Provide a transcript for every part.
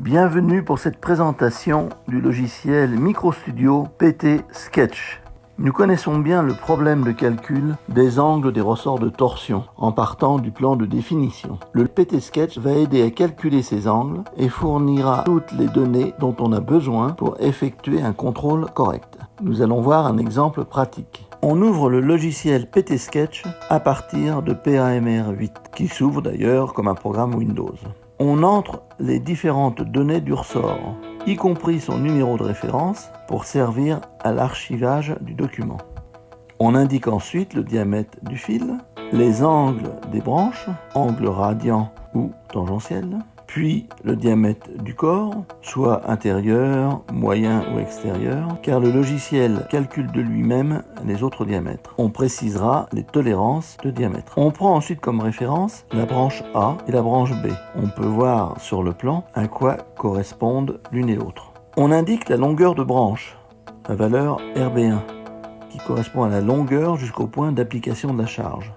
Bienvenue pour cette présentation du logiciel MicroStudio PT Sketch. Nous connaissons bien le problème de calcul des angles des ressorts de torsion en partant du plan de définition. Le PT Sketch va aider à calculer ces angles et fournira toutes les données dont on a besoin pour effectuer un contrôle correct. Nous allons voir un exemple pratique. On ouvre le logiciel PT Sketch à partir de PAMR 8, qui s'ouvre d'ailleurs comme un programme Windows. On entre les différentes données du ressort, y compris son numéro de référence pour servir à l'archivage du document. On indique ensuite le diamètre du fil, les angles des branches, angles radians ou tangentiels, puis le diamètre du corps, soit intérieur, moyen ou extérieur, car le logiciel calcule de lui-même les autres diamètres. On précisera les tolérances de diamètre. On prend ensuite comme référence la branche A et la branche B. On peut voir sur le plan à quoi correspondent l'une et l'autre. On indique la longueur de branche, la valeur RB1, qui correspond à la longueur jusqu'au point d'application de la charge.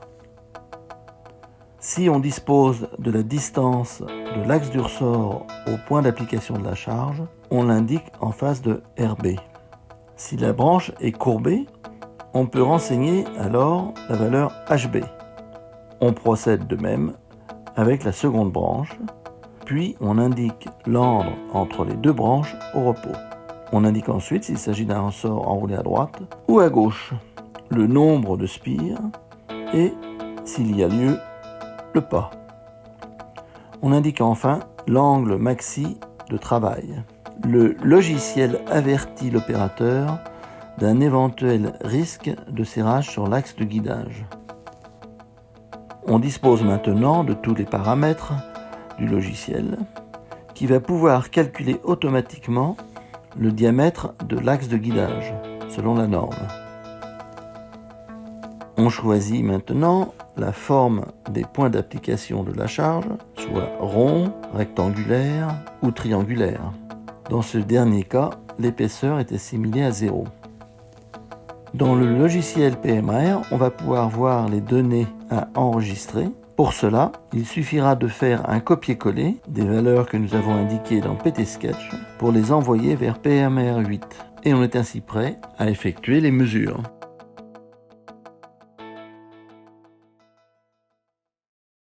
Si on dispose de la distance de l'axe du ressort au point d'application de la charge, on l'indique en face de RB. Si la branche est courbée, on peut renseigner alors la valeur HB. On procède de même avec la seconde branche, puis on indique l'angle entre les deux branches au repos. On indique ensuite s'il s'agit d'un ressort enroulé à droite ou à gauche, le nombre de spires et, s'il y a lieu, le pas. On indique enfin l'angle maxi de travail. Le logiciel avertit l'opérateur d'un éventuel risque de serrage sur l'axe de guidage. On dispose maintenant de tous les paramètres du logiciel qui va pouvoir calculer automatiquement le diamètre de l'axe de guidage selon la norme. On choisit maintenant la forme des points d'application de la charge, soit rond, rectangulaire ou triangulaire. Dans ce dernier cas, l'épaisseur est assimilée à 0. Dans le logiciel PMR, on va pouvoir voir les données à enregistrer. Pour cela, il suffira de faire un copier-coller des valeurs que nous avons indiquées dans PT Sketch pour les envoyer vers PMR 8. Et on est ainsi prêt à effectuer les mesures.